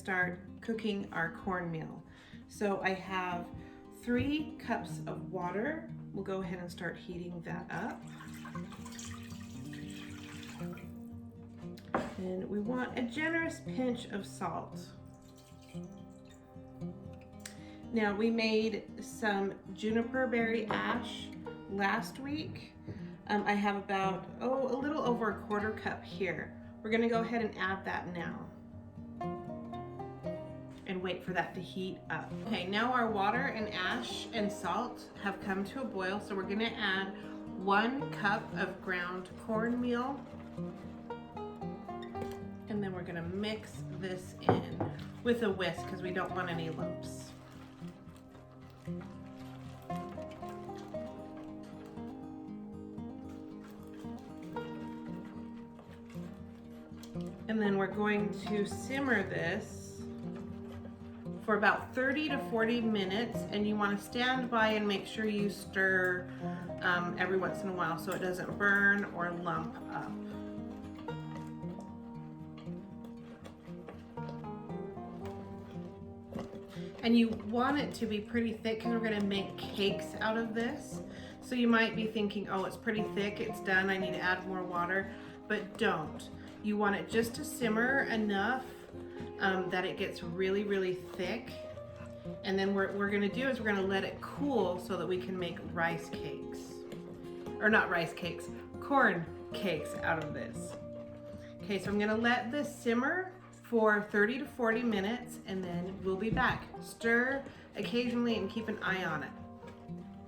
start cooking our cornmeal. So I have 3 cups of water. We'll go ahead and start heating that up. And we want a generous pinch of salt. Now we made some juniper berry ash last week. I have about, a little over a 1/4 cup here. We're gonna go ahead and add that now and wait for that to heat up. Okay, now our water and ash and salt have come to a boil, so we're gonna add 1 cup of ground cornmeal. And then we're gonna mix this in with a whisk because we don't want any lumps. And then we're going to simmer this for about 30 to 40 minutes, and you want to stand by and make sure you stir every once in a while so it doesn't burn or lump up. And you want it to be pretty thick because we're going to make cakes out of this. So you might be thinking, oh, it's pretty thick, it's done, I need to add more water, but don't. You want it just to simmer enough that it gets really, really thick. And then what we're gonna do is we're gonna let it cool so that we can make rice cakes. Or not rice cakes, corn cakes out of this. Okay, so I'm gonna let this simmer for 30 to 40 minutes and then we'll be back. Stir occasionally and keep an eye on it.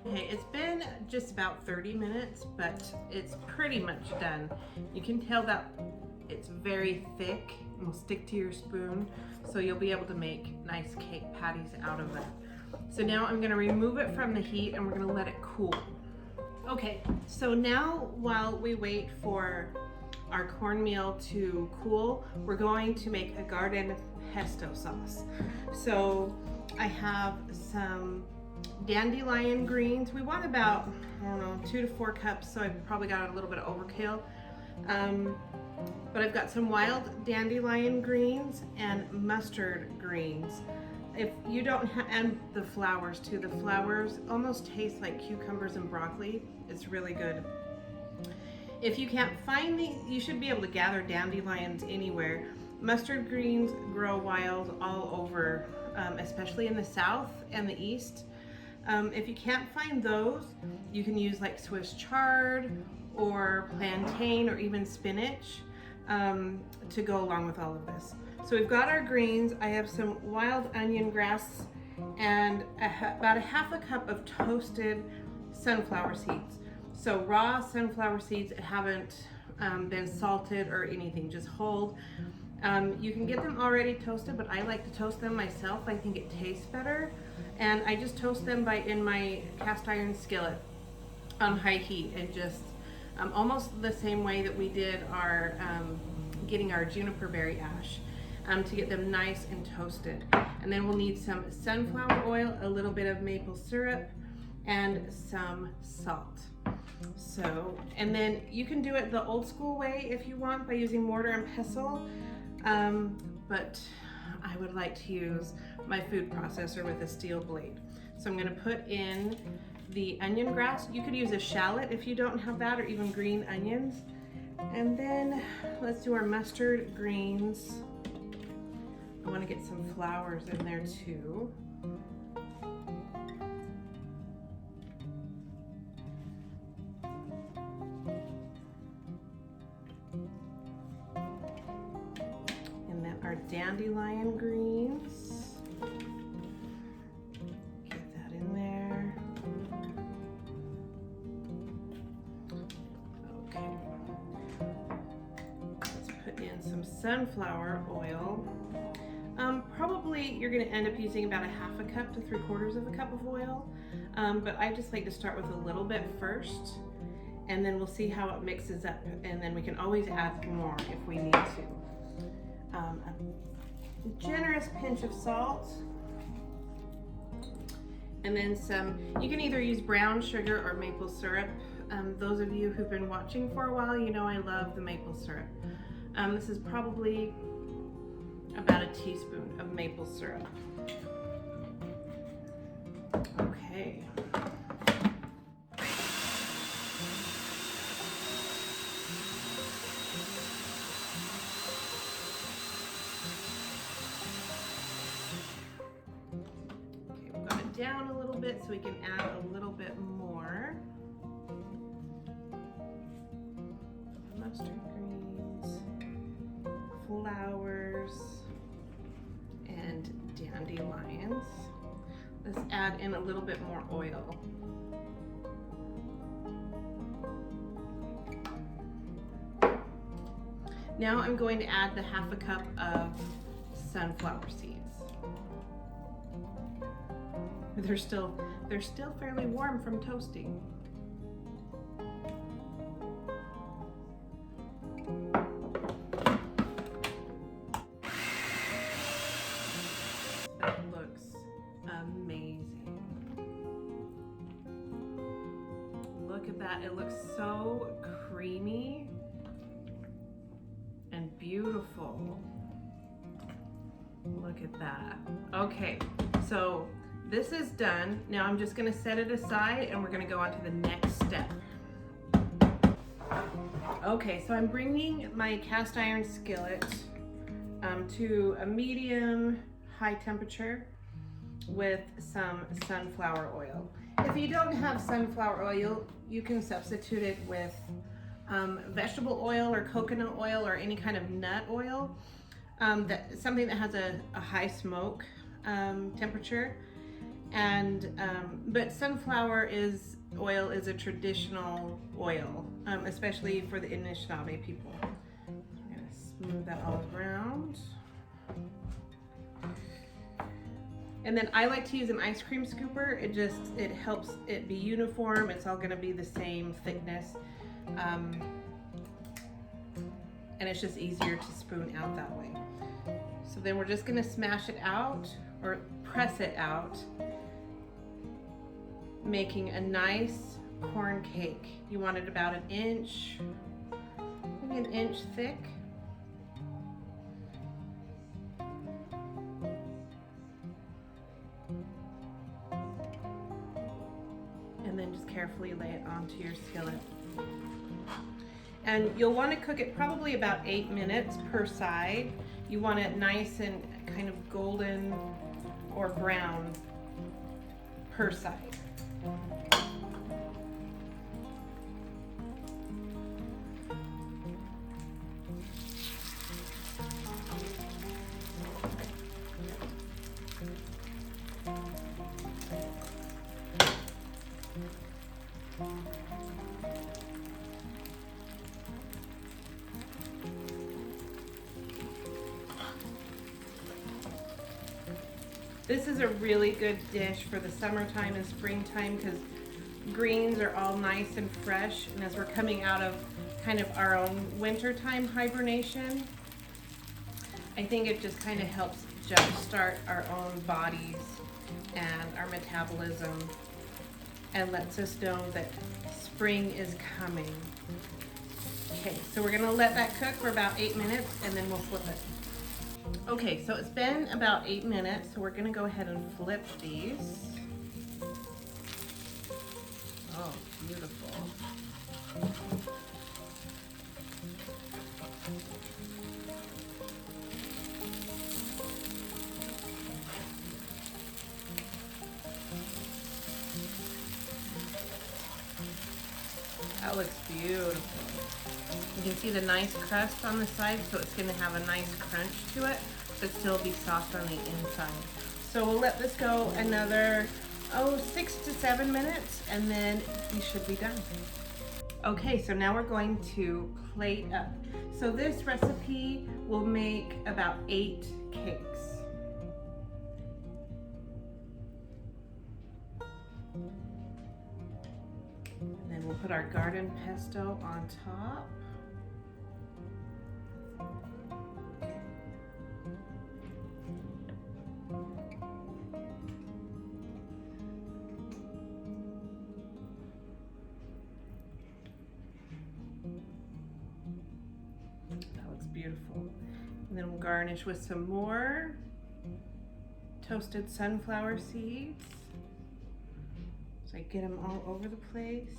Okay, it's been just about 30 minutes, but it's pretty much done. You can tell that it's very thick and will stick to your spoon, so you'll be able to make nice cake patties out of it. So now I'm gonna remove it from the heat and we're gonna let it cool. Okay, so now while we wait for our cornmeal to cool, we're going to make a garden pesto sauce. So I have some dandelion greens. We want about, 2 to 4 cups, so I've probably got a little bit of overkill. But I've got some wild dandelion greens and mustard greens. If you don't have, and the flowers too. The flowers almost taste like cucumbers and broccoli. It's really good. If you can't find these, you should be able to gather dandelions anywhere. Mustard greens grow wild all over, especially in the south and the east. If you can't find those, you can use like Swiss chard or plantain or even spinach to go along with all of this. So we've got our greens. I have some wild onion grass and about a 1/2 cup of toasted sunflower seeds. So raw sunflower seeds that haven't been salted or anything, just whole. You can get them already toasted, but I like to toast them myself. I think it tastes better. And I just toast them in my cast iron skillet on high heat, and just almost the same way that we did our getting our juniper berry ash, to get them nice and toasted. And then we'll need some sunflower oil, a little bit of maple syrup, and some salt. So, and then you can do it the old school way if you want by using mortar and pestle, but I would like to use my food processor with a steel blade. So I'm going to put in the onion grass. You could use a shallot if you don't have that, or even green onions. And then let's do our mustard greens. I want to get some flowers in there too. And then our dandelion greens. Get that in there. Okay. Let's put in some sunflower oil. Probably you're going to end up using about a 1/2 cup to 3/4 cup of oil, but I just like to start with a little bit first, and then we'll see how it mixes up, and then we can always add more if we need to. A generous pinch of salt, and then some, you can either use brown sugar or maple syrup. Those of you who've been watching for a while, you know I love the maple syrup. This is probably about a teaspoon of maple syrup. Okay. We've got it down a little bit so we can add a little bit more. Mustard greens, flowers, and dandelions. Let's add in a little bit more oil. Now I'm going to add the half a cup of sunflower seeds. They're still fairly warm from toasting. That looks amazing. Look at that. It looks so creamy and beautiful. Look at that. Okay, so this is done. Now I'm just gonna set it aside and we're gonna go on to the next step. Okay, so I'm bringing my cast iron skillet to a medium high temperature with some sunflower oil. If you don't have sunflower oil, you can substitute it with vegetable oil or coconut oil or any kind of nut oil, something that has a high smoke temperature. And but sunflower oil is a traditional oil, especially for the Anishinaabe people. I'm gonna smooth that all around. And then I like to use an ice cream scooper. It helps it be uniform. It's all gonna be the same thickness. And it's just easier to spoon out that way. So then we're just gonna smash it out or press it out, making a nice corn cake. You want it about an inch, maybe an inch thick. And then just carefully lay it onto your skillet. And you'll want to cook it probably about 8 minutes per side. You want it nice and kind of golden or brown per side. This is a really good dish for the summertime and springtime because greens are all nice and fresh, and as we're coming out of kind of our own wintertime hibernation, I think it just kind of helps jumpstart our own bodies and our metabolism and lets us know that spring is coming. Okay, so we're gonna let that cook for about 8 minutes and then we'll flip it. Okay, so it's been about 8 minutes, so we're gonna go ahead and flip these. Oh, beautiful. That looks beautiful. You can see the nice crust on the side, so it's going to have a nice crunch to it, but still be soft on the inside. So we'll let this go another, 6 to 7 minutes, and then we should be done. Okay, so now we're going to plate up. So this recipe will make about 8 cakes. And then we'll put our garden pesto on top. That looks beautiful. And then we'll garnish with some more toasted sunflower seeds. So I get them all over the place.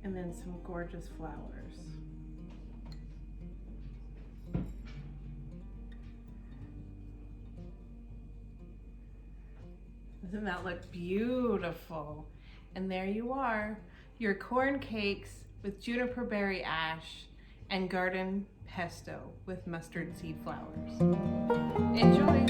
And then some gorgeous flowers. Doesn't that look beautiful? And there you are, your corn cakes with juniper berry ash and garden pesto with mustard seed flowers. Enjoy!